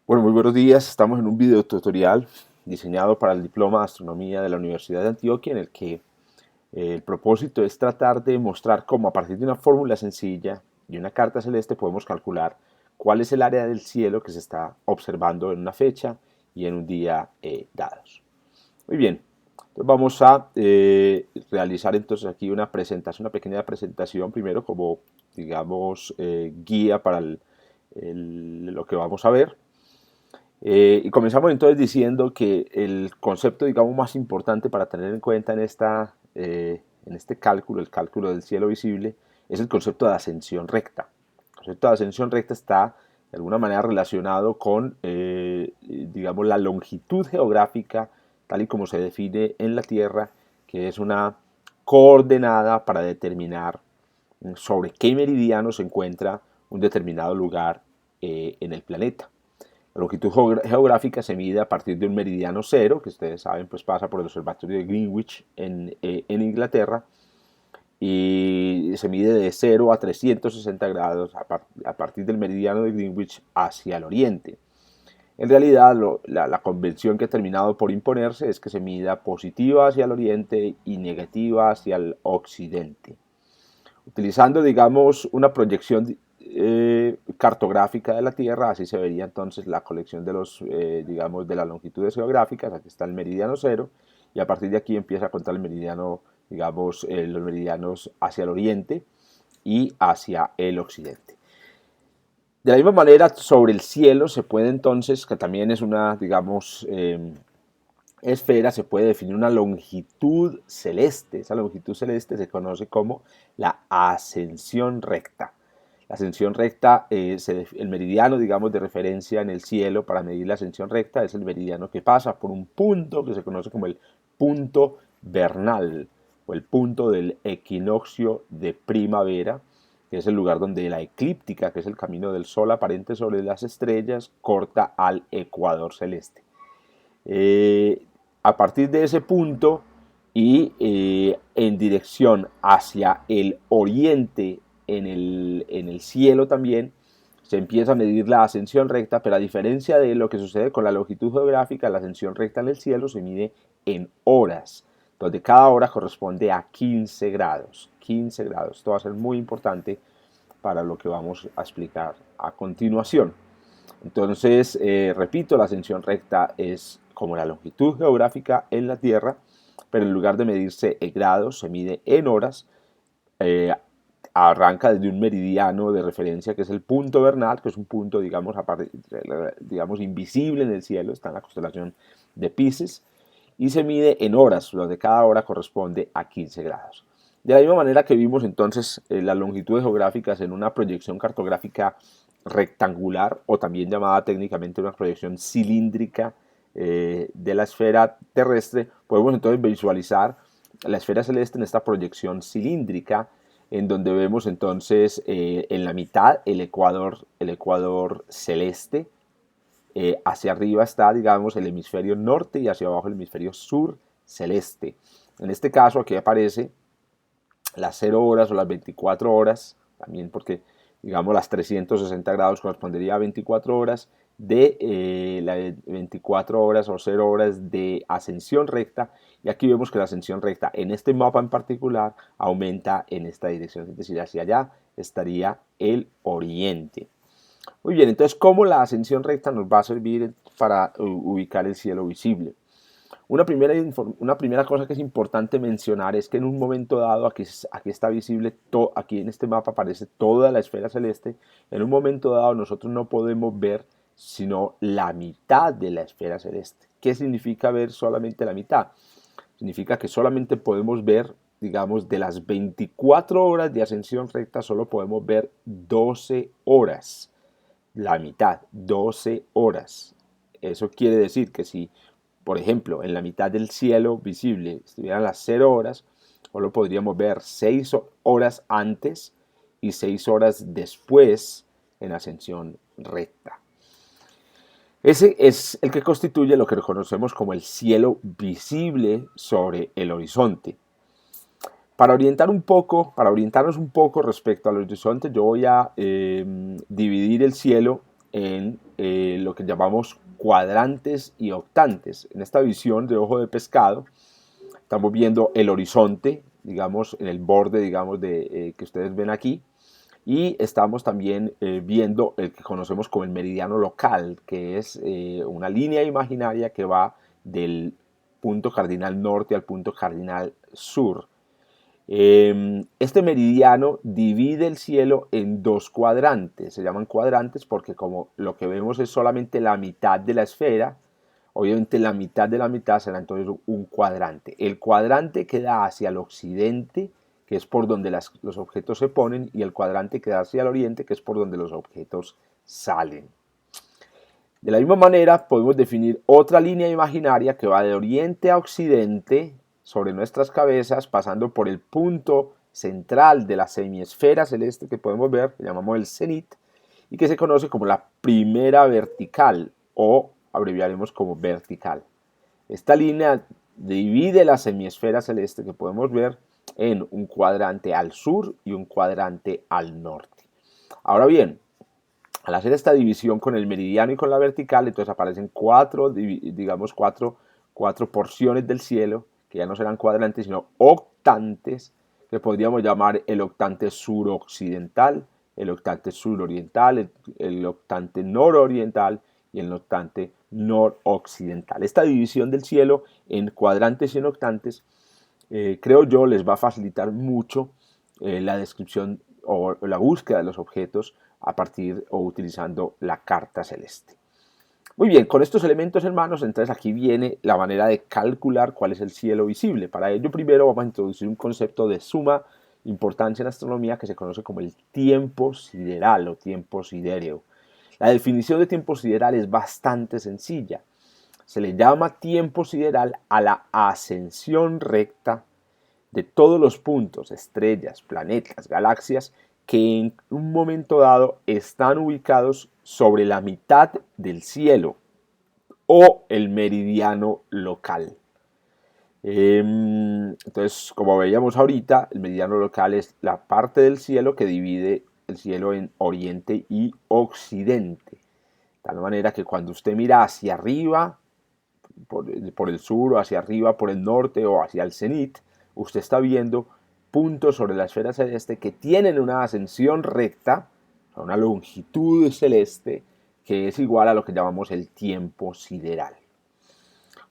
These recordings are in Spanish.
Bueno, muy buenos días. Estamos en un video tutorial diseñado para el Diploma de Astronomía de la Universidad de Antioquia, en el que el propósito es tratar de mostrar cómo a partir de una fórmula sencilla y una carta celeste podemos calcular cuál es el área del cielo que se está observando en una fecha y en un día dados. Muy bien, entonces vamos a realizar entonces aquí una presentación, una pequeña presentación primero como digamos guía para lo que vamos a ver. Y comenzamos entonces diciendo que el concepto, digamos, más importante para tener en cuenta en este cálculo, el cálculo del cielo visible, es el concepto de ascensión recta. El concepto de ascensión recta está de alguna manera relacionado con, digamos, la longitud geográfica, tal y como se define en la Tierra, que es una coordenada para determinar sobre qué meridiano se encuentra un determinado lugar en el planeta. La longitud geográfica se mide a partir de un meridiano cero, que ustedes saben, pues pasa por el observatorio de Greenwich en Inglaterra, y se mide de 0 a 360 grados a partir del meridiano de Greenwich hacia el oriente. En realidad, la convención que ha terminado por imponerse es que se mida positiva hacia el oriente y negativa hacia el occidente. Utilizando, digamos, una proyección cartográfica de la Tierra, así se vería entonces la colección de los, digamos, de las longitudes geográficas. Aquí está el meridiano cero, y a partir de aquí empieza a contar el meridiano, digamos, los meridianos hacia el oriente y hacia el occidente. De la misma manera, sobre el cielo se puede entonces, que también es una, digamos, esfera, se puede definir una longitud celeste. Esa longitud celeste se conoce como la ascensión recta. La ascensión recta, el meridiano, digamos, de referencia en el cielo para medir la ascensión recta es el meridiano que pasa por un punto que se conoce como el punto vernal o el punto del equinoccio de primavera, que es el lugar donde la eclíptica, que es el camino del sol aparente sobre las estrellas, corta al ecuador celeste. Eh, a partir de ese punto y en dirección hacia el oriente en el cielo también, se empieza a medir la ascensión recta, pero a diferencia de lo que sucede con la longitud geográfica, la ascensión recta en el cielo se mide en horas, donde cada hora corresponde a 15 grados. 15 grados. Esto va a ser muy importante para lo que vamos a explicar a continuación. Entonces, repito, la ascensión recta es como la longitud geográfica en la Tierra, pero en lugar de medirse en grados, se mide en horas. Eh, Arranca desde un meridiano de referencia que es el punto vernal, que es un punto, digamos, digamos invisible en el cielo, está en la constelación de Pisces, y se mide en horas, donde cada hora corresponde a 15 grados. De la misma manera que vimos entonces las longitudes geográficas en una proyección cartográfica rectangular, o también llamada técnicamente una proyección cilíndrica de la esfera terrestre, podemos entonces visualizar la esfera celeste en esta proyección cilíndrica, en donde vemos entonces en la mitad el ecuador celeste. Hacia arriba está, digamos, el hemisferio norte y hacia abajo el hemisferio sur celeste. En este caso aquí aparece las 0 horas o las 24 horas, también porque, digamos, las 360 grados correspondería a 24 horas de las 24 horas o 0 horas de ascensión recta, y aquí vemos que la ascensión recta en este mapa en particular aumenta en esta dirección, es decir, hacia allá estaría el oriente. Muy bien, entonces, ¿cómo la ascensión recta nos va a servir para ubicar el cielo visible? Una primera cosa que es importante mencionar es que en un momento dado, aquí está visible, aquí en este mapa aparece toda la esfera celeste. En un momento dado nosotros no podemos ver sino la mitad de la esfera celeste. ¿Qué significa ver solamente la mitad? Significa que solamente podemos ver, digamos, de las 24 horas de ascensión recta, solo podemos ver 12 horas, la mitad, 12 horas. Eso quiere decir que si, por ejemplo, en la mitad del cielo visible estuvieran las 0 horas, solo podríamos ver 6 horas antes y 6 horas después en ascensión recta. Ese es el que constituye lo que conocemos como el cielo visible sobre el horizonte. Para orientarnos un poco respecto al horizonte, yo voy a dividir el cielo en lo que llamamos cuadrantes y octantes. En esta visión de ojo de pescado estamos viendo el horizonte, digamos, en el borde, digamos, que ustedes ven aquí, y estamos también viendo el que conocemos como el meridiano local, que es una línea imaginaria que va del punto cardinal norte al punto cardinal sur. Este meridiano divide el cielo en dos cuadrantes, se llaman cuadrantes porque como lo que vemos es solamente la mitad de la esfera, obviamente la mitad de la mitad será entonces un cuadrante. El cuadrante que da hacia el occidente, que es por donde los objetos se ponen, y el cuadrante que da hacia el oriente, que es por donde los objetos salen. De la misma manera podemos definir otra línea imaginaria que va de oriente a occidente sobre nuestras cabezas, pasando por el punto central de la semiesfera celeste que podemos ver, que llamamos el cenit, y que se conoce como la primera vertical, o abreviaremos como vertical. Esta línea divide la semiesfera celeste que podemos ver en un cuadrante al sur y un cuadrante al norte. Ahora bien, al hacer esta división con el meridiano y con la vertical, entonces aparecen cuatro porciones del cielo, que ya no serán cuadrantes, sino octantes, que podríamos llamar el octante suroccidental, el octante suroriental, el octante nororiental y el octante noroccidental. Esta división del cielo en cuadrantes y en octantes, creo yo, les va a facilitar mucho la descripción o la búsqueda de los objetos a partir o utilizando la carta celeste. Muy bien, con estos elementos, hermanos, entonces aquí viene la manera de calcular cuál es el cielo visible. Para ello, primero vamos a introducir un concepto de suma importancia en astronomía que se conoce como el tiempo sideral o tiempo sidéreo. La definición de tiempo sideral es bastante sencilla. Se le llama tiempo sideral a la ascensión recta de todos los puntos, estrellas, planetas, galaxias, que en un momento dado están ubicados sobre la mitad del cielo o el meridiano local. Entonces, como veíamos ahorita, el meridiano local es la parte del cielo que divide el cielo en oriente y occidente. De tal manera que cuando usted mira hacia arriba, por el sur, o hacia arriba, por el norte o hacia el cenit, usted está viendo puntos sobre la esfera celeste que tienen una ascensión recta, una longitud celeste, que es igual a lo que llamamos el tiempo sideral.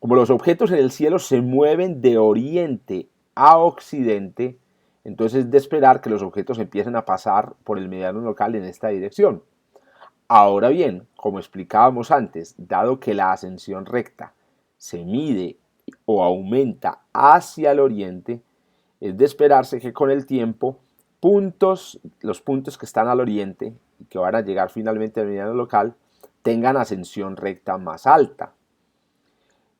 Como los objetos en el cielo se mueven de oriente a occidente, entonces es de esperar que los objetos empiecen a pasar por el meridiano local en esta dirección. Ahora bien, como explicábamos antes, dado que la ascensión recta se mide o aumenta hacia el oriente, es de esperarse que con el tiempo los puntos que están al oriente y que van a llegar finalmente al meridiano local tengan ascensión recta más alta.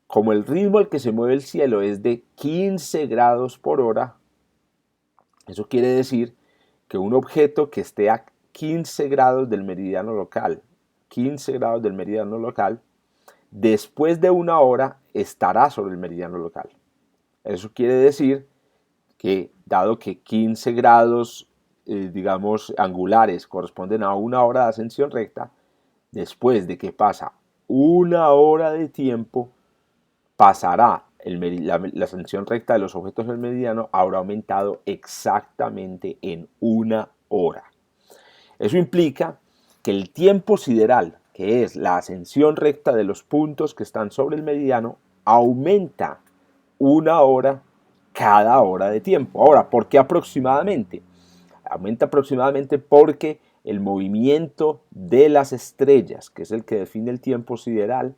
Como el ritmo al que se mueve el cielo es de 15 grados por hora, eso quiere decir que un objeto que esté a 15 grados del meridiano local, 15 grados del meridiano local, después de una hora estará sobre el meridiano local. Eso quiere decir que, dado que 15 grados, digamos, angulares corresponden a una hora de ascensión recta, después de que pasa una hora de tiempo, pasará la ascensión recta de los objetos del meridiano, habrá aumentado exactamente en una hora. Eso implica que el tiempo sideral, que es la ascensión recta de los puntos que están sobre el meridiano, aumenta una hora cada hora de tiempo. Ahora, ¿por qué aproximadamente? Aumenta aproximadamente porque el movimiento de las estrellas, que es el que define el tiempo sideral,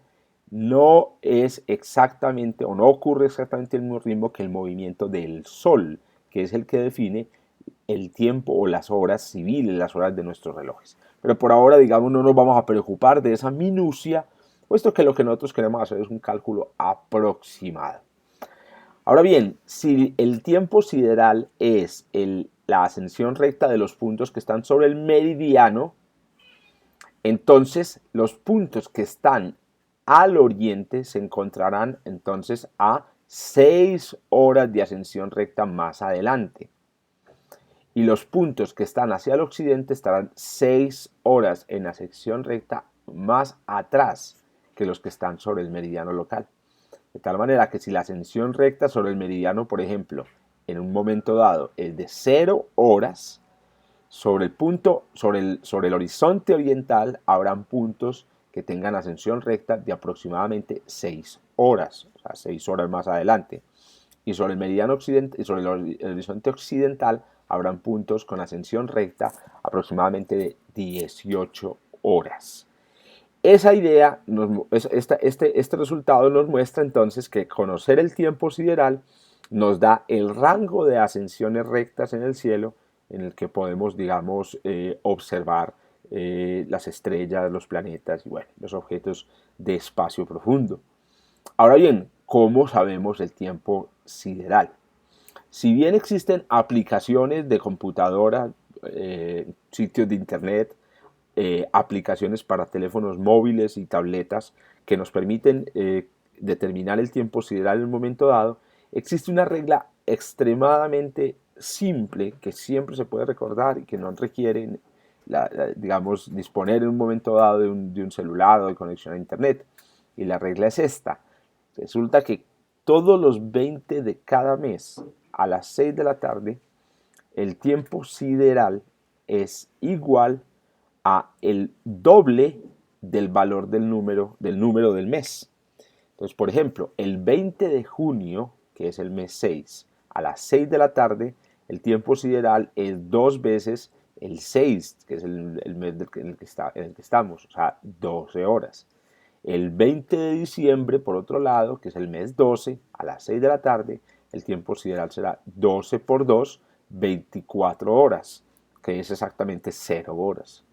no es exactamente o no ocurre exactamente el mismo ritmo que el movimiento del Sol, que es el que define el tiempo o las horas civiles, las horas de nuestros relojes. Pero por ahora, digamos, no nos vamos a preocupar de esa minucia, puesto que lo que nosotros queremos hacer es un cálculo aproximado. Ahora bien, si el tiempo sideral es la ascensión recta de los puntos que están sobre el meridiano, entonces los puntos que están al oriente se encontrarán entonces a 6 horas de ascensión recta más adelante. Y los puntos que están hacia el occidente estarán 6 horas en ascensión recta más atrás que los que están sobre el meridiano local. De tal manera que si la ascensión recta sobre el meridiano, por ejemplo, en un momento dado es de 0 horas, sobre el horizonte oriental habrán puntos que tengan ascensión recta de aproximadamente 6 horas, o sea, 6 horas más adelante. Y sobre el meridiano occidental y sobre el horizonte occidental habrán puntos con ascensión recta aproximadamente de 18 horas. Esa idea, este resultado nos muestra entonces que conocer el tiempo sideral nos da el rango de ascensiones rectas en el cielo en el que podemos, digamos, observar las estrellas, los planetas y bueno, los objetos de espacio profundo. Ahora bien, ¿cómo sabemos el tiempo sideral? Si bien existen aplicaciones de computadora, sitios de internet, aplicaciones para teléfonos móviles y tabletas que nos permiten determinar el tiempo sideral en un momento dado, existe una regla extremadamente simple que siempre se puede recordar y que no requiere, digamos, disponer en un momento dado de un celular o de conexión a internet. Y la regla es esta. Resulta que todos los 20 de cada mes a las 6 de la tarde, el tiempo sideral es igual a el doble del valor del número del mes. Entonces, por ejemplo, el 20 de junio, que es el mes 6, a las 6 de la tarde, el tiempo sideral es 2 veces el 6, que es el mes en el que estamos, o sea, 12 horas. El 20 de diciembre, por otro lado, que es el mes 12, a las 6 de la tarde, el tiempo sideral será 12 por 2, 24 horas, que es exactamente 0 horas.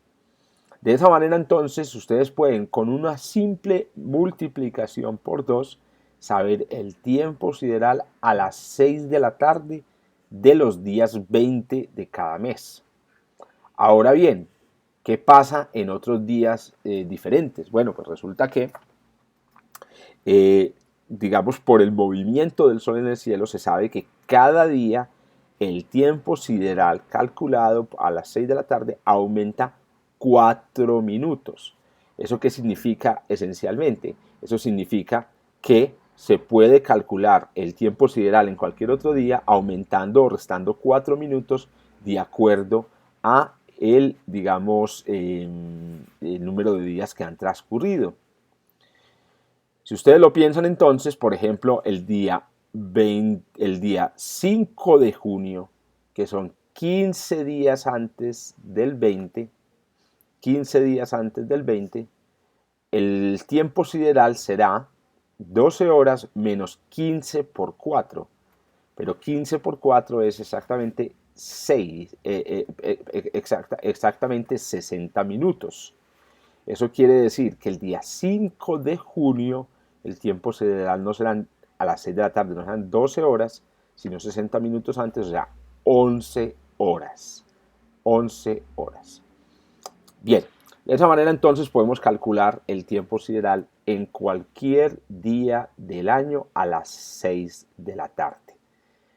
De esa manera entonces ustedes pueden con una simple multiplicación por 2 saber el tiempo sideral a las 6 de la tarde de los días 20 de cada mes. Ahora bien, ¿qué pasa en otros días diferentes? Bueno, pues resulta que, digamos, por el movimiento del Sol en el cielo se sabe que cada día el tiempo sideral calculado a las 6 de la tarde aumenta 4 minutos. ¿Eso qué significa esencialmente? Eso significa que se puede calcular el tiempo sideral en cualquier otro día aumentando o restando 4 minutos de acuerdo a digamos, el número de días que han transcurrido. Si ustedes lo piensan entonces, por ejemplo, el día 5 de junio, que son 15 días antes del 20, 15 días antes del 20, el tiempo sideral será 12 horas menos 15 por 4. Pero 15 por 4 es exactamente 6, exactamente 60 minutos. Eso quiere decir que el día 5 de junio el tiempo sideral no serán a las 6 de la tarde, no serán 12 horas, sino 60 minutos antes, o sea, 11 horas. 11 horas. Bien, de esa manera entonces podemos calcular el tiempo sideral en cualquier día del año a las 6 de la tarde.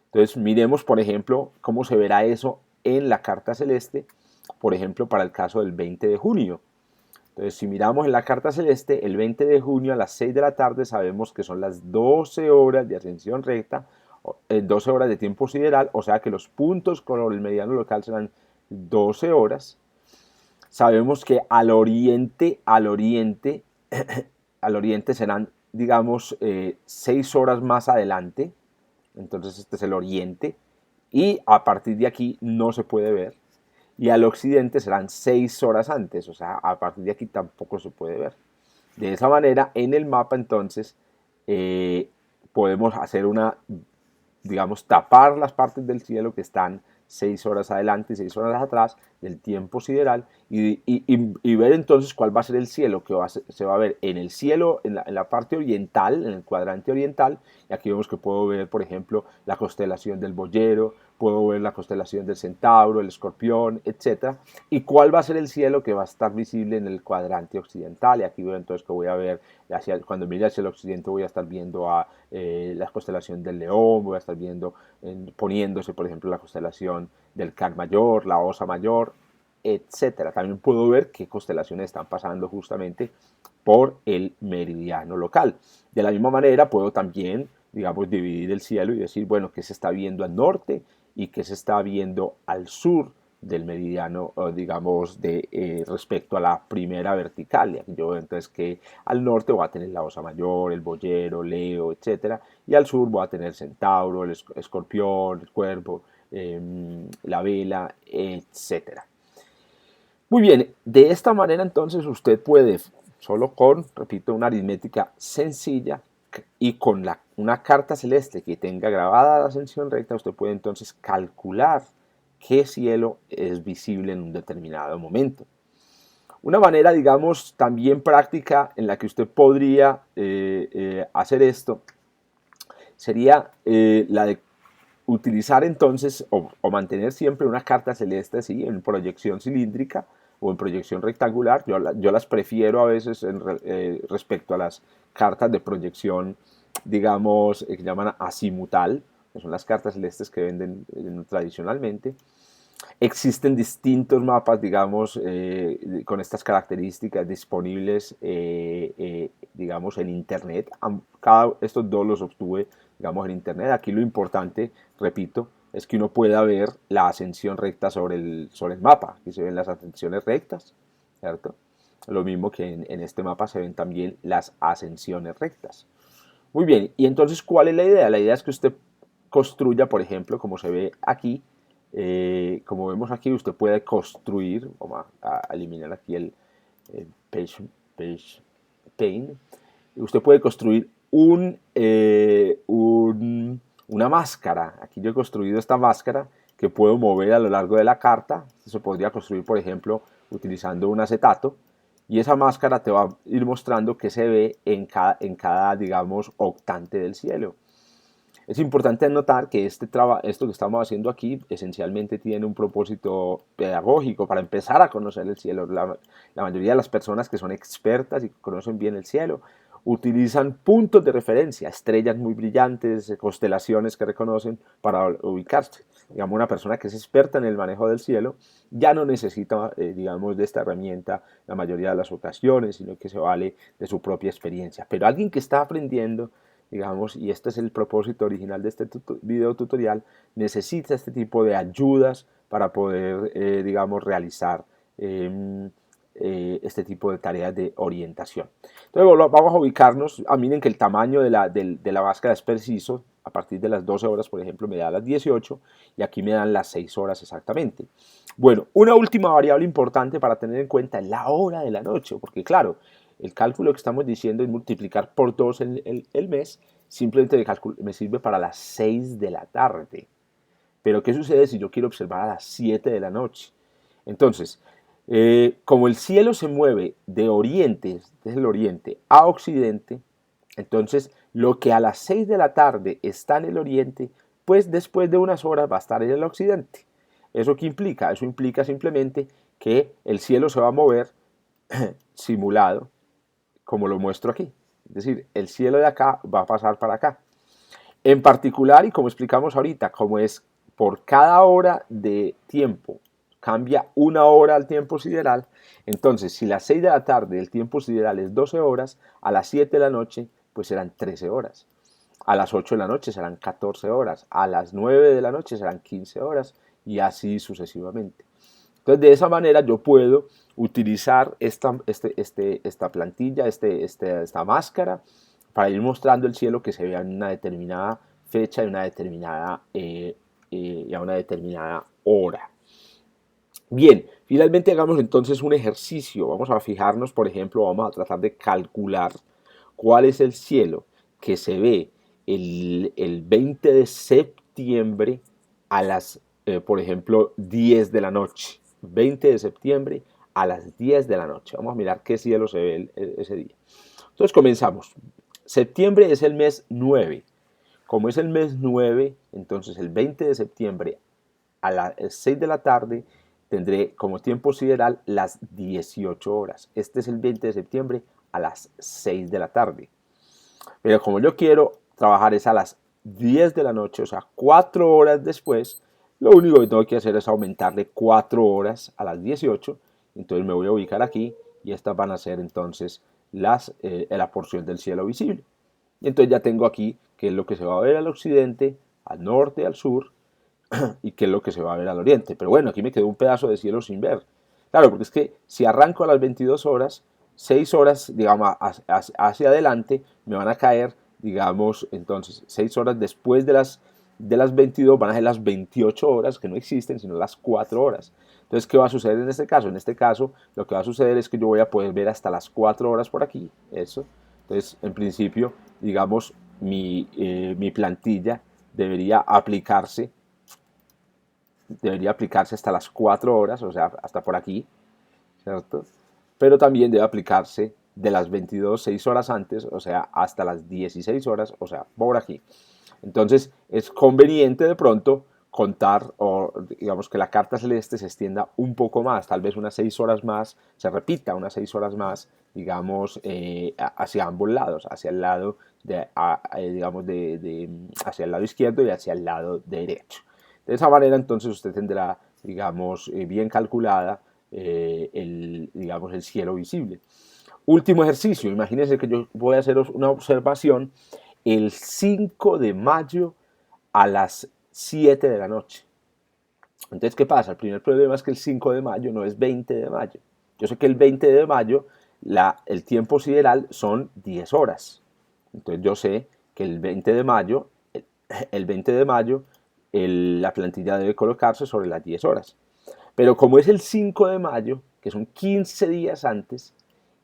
Entonces miremos, por ejemplo, cómo se verá eso en la carta celeste, por ejemplo, para el caso del 20 de junio. Entonces, si miramos en la carta celeste, el 20 de junio a las 6 de la tarde sabemos que son las 12 horas de ascensión recta, 12 horas de tiempo sideral, o sea que los puntos con el meridiano local serán 12 horas. Sabemos que al oriente serán, digamos, 6 horas más adelante. Entonces este es el oriente y a partir de aquí no se puede ver. Y al occidente serán 6 horas antes, o sea, a partir de aquí tampoco se puede ver. De esa manera, en el mapa entonces podemos hacer digamos, tapar las partes del cielo que están 6 horas adelante y 6 horas atrás del tiempo sideral y ver entonces cuál va a ser el cielo que se va a ver en el cielo, en la parte oriental, en el cuadrante oriental. Y aquí vemos que puedo ver, por ejemplo, la constelación del Boyero, puedo ver la constelación del Centauro, el Escorpión, etc. Y cuál va a ser el cielo que va a estar visible en el cuadrante occidental. Y aquí veo entonces que voy a ver, cuando mire hacia el occidente voy a estar viendo la constelación del León, voy a estar viendo, poniéndose, por ejemplo, la constelación del Can Mayor, la Osa Mayor, etcétera. También puedo ver qué constelaciones están pasando justamente por el meridiano local. De la misma manera puedo también, digamos, dividir el cielo y decir, bueno, qué se está viendo al norte y qué se está viendo al sur del meridiano, digamos, respecto a la primera vertical. Yo entonces que al norte voy a tener la Osa Mayor, el Boyero, Leo, etcétera, y al sur voy a tener Centauro, el Escorpión, el Cuervo, la Vela, etcétera. Muy bien, de esta manera entonces usted puede, solo con, repito, una aritmética sencilla y con una carta celeste que tenga grabada la ascensión recta, usted puede entonces calcular qué cielo es visible en un determinado momento. Una manera, digamos, también práctica en la que usted podría hacer esto sería la de utilizar entonces o mantener siempre una carta celeste así en proyección cilíndrica o en proyección rectangular. Yo las prefiero a veces respecto a las cartas de proyección, digamos, que llaman azimutal, que son las cartas celestes que venden tradicionalmente. Existen distintos mapas, digamos, con estas características disponibles, digamos, en Internet. Estos dos los obtuve, digamos, en Internet. Aquí lo importante, repito, es que uno pueda ver la ascensión recta sobre el mapa. Aquí se ven las ascensiones rectas, ¿cierto? Lo mismo que en este mapa se ven también las ascensiones rectas. Muy bien, y entonces, ¿cuál es la idea? La idea es que usted construya, por ejemplo, como se ve aquí, como vemos aquí, usted puede construir, vamos a eliminar aquí el page pane, usted puede construir una máscara. Aquí yo he construido esta máscara que puedo mover a lo largo de la carta. Se podría construir, por ejemplo, utilizando un acetato, y esa máscara te va a ir mostrando qué se ve en cada, digamos, octante del cielo. Es importante notar que esto que estamos haciendo aquí esencialmente tiene un propósito pedagógico para empezar a conocer el cielo. La mayoría de las personas que son expertas y conocen bien el cielo utilizan puntos de referencia, estrellas muy brillantes, constelaciones que reconocen para ubicarse. Digamos, una persona que es experta en el manejo del cielo ya no necesita, digamos, de esta herramienta la mayoría de las ocasiones, sino que se vale de su propia experiencia. Pero alguien que está aprendiendo, digamos, y este es el propósito original de este video tutorial, necesita este tipo de ayudas para poder, digamos, realizar este tipo de tareas de orientación. Entonces vamos a ubicarnos. Miren que el tamaño de la máscara es preciso. A partir de las 12 horas, por ejemplo, me da las 18 y aquí me dan las 6 horas exactamente. Bueno, una última variable importante para tener en cuenta es la hora de la noche, porque claro, el cálculo que estamos diciendo es multiplicar por 2 el mes, simplemente me sirve para las 6 de la tarde. Pero ¿qué sucede si yo quiero observar a las 7 de la noche? Entonces, como el cielo se mueve de oriente, desde el oriente a occidente, entonces lo que a las 6 de la tarde está en el oriente, pues después de unas horas va a estar en el occidente. ¿Eso qué implica? Eso implica simplemente que el cielo se va a mover simulado, como lo muestro aquí. Es decir, el cielo de acá va a pasar para acá. En particular, y como explicamos ahorita, como es por cada hora de tiempo cambia una hora al tiempo sideral, entonces si las 6 de la tarde el tiempo sideral es 12 horas, a las 7 de la noche pues serán 13 horas, a las 8 de la noche serán 14 horas, a las 9 de la noche serán 15 horas y así sucesivamente. Entonces de esa manera yo puedo utilizar esta plantilla, esta máscara, para ir mostrando el cielo que se vea en una determinada fecha y a una determinada hora. Bien, finalmente hagamos entonces un ejercicio. Vamos a fijarnos, por ejemplo, vamos a tratar de calcular cuál es el cielo que se ve el 20 de septiembre a las, por ejemplo, 10 de la noche. 20 de septiembre a las 10 de la noche. Vamos a mirar qué cielo se ve ese día. Entonces comenzamos. Septiembre es el mes 9. Como es el mes 9, entonces el 20 de septiembre a las 6 de la tarde tendré como tiempo sideral las 18 horas. Este es el 20 de septiembre a las 6 de la tarde. Pero como yo quiero trabajar es a las 10 de la noche, o sea, 4 horas después, Lo único que tengo que hacer es aumentarle 4 horas a las 18. Entonces me voy a ubicar aquí y estas van a ser entonces la porción del cielo visible. Y entonces ya tengo aquí qué es lo que se va a ver al occidente, al norte, al sur y qué es lo que se va a ver al oriente. Pero bueno, aquí me quedó un pedazo de cielo sin ver. Claro, porque es que si arranco a las 22 horas, 6 horas, digamos, hacia adelante, me van a caer, digamos, entonces, 6 horas después de las 22 van a ser las 28 horas, que no existen, sino las 4 horas. Entonces, ¿qué va a suceder en este caso? En este caso, lo que va a suceder es que yo voy a poder ver hasta las 4 horas por aquí, eso. Entonces, en principio, digamos, mi plantilla debería aplicarse hasta las 4 horas, o sea, hasta por aquí, ¿cierto? Pero también debe aplicarse de las 22, 6 horas antes, o sea, hasta las 16 horas, o sea, por aquí. Entonces, es conveniente de pronto contar, o digamos que la carta celeste se extienda un poco más, tal vez unas 6 horas más, se repita unas 6 horas más, digamos, hacia ambos lados, hacia el lado digamos, hacia el lado izquierdo y hacia el lado derecho. De esa manera, entonces, usted tendrá, digamos, bien calculada digamos, el cielo visible. Último ejercicio, imagínense que yo voy a haceros una observación el 5 de mayo a las 7 de la noche. Entonces, ¿qué pasa? El primer problema es que el 5 de mayo no es 20 de mayo. Yo sé que el 20 de mayo el tiempo sideral son 10 horas. Entonces yo sé que el 20 de mayo, el 20 de mayo la plantilla debe colocarse sobre las 10 horas. Pero como es el 5 de mayo, que son 15 días antes,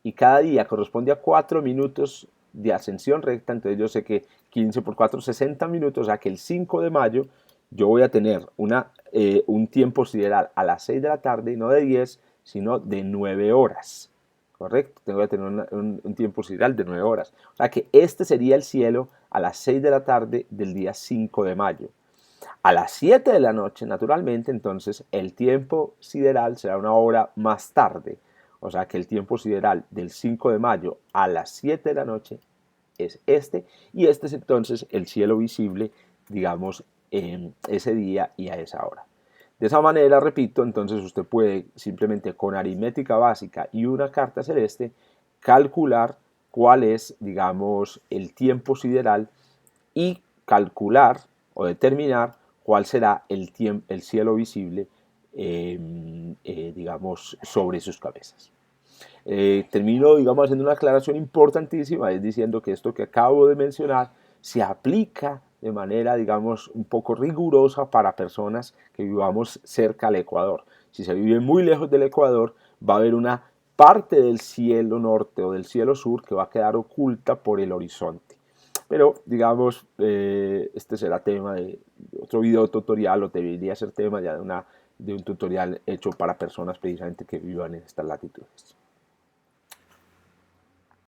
y cada día corresponde a 4 minutos de ascensión recta, entonces yo sé que 15 por 4, 60 minutos, o sea que el 5 de mayo yo voy a tener un tiempo sideral a las 6 de la tarde, no de 10, sino de 9 horas. ¿Correcto? Tengo que tener un tiempo sideral de 9 horas. O sea que este sería el cielo a las 6 de la tarde del día 5 de mayo. A las 7 de la noche, naturalmente, entonces el tiempo sideral será una hora más tarde. O sea que el tiempo sideral del 5 de mayo a las 7 de la noche es este. Y este es entonces el cielo visible, digamos, en ese día y a esa hora. De esa manera, repito, entonces usted puede simplemente con aritmética básica y una carta celeste calcular cuál es, digamos, el tiempo sideral y calcular o determinar cuál será el cielo visible, digamos, sobre sus cabezas. Termino, digamos, haciendo una aclaración importantísima, es diciendo que esto que acabo de mencionar se aplica de manera, digamos, un poco rigurosa para personas que vivamos cerca al Ecuador. Si se vive muy lejos del Ecuador, va a haber una parte del cielo norte o del cielo sur que va a quedar oculta por el horizonte. Pero, digamos, este será tema de otro video tutorial o debería ser tema ya de un tutorial hecho para personas precisamente que vivan en estas latitudes.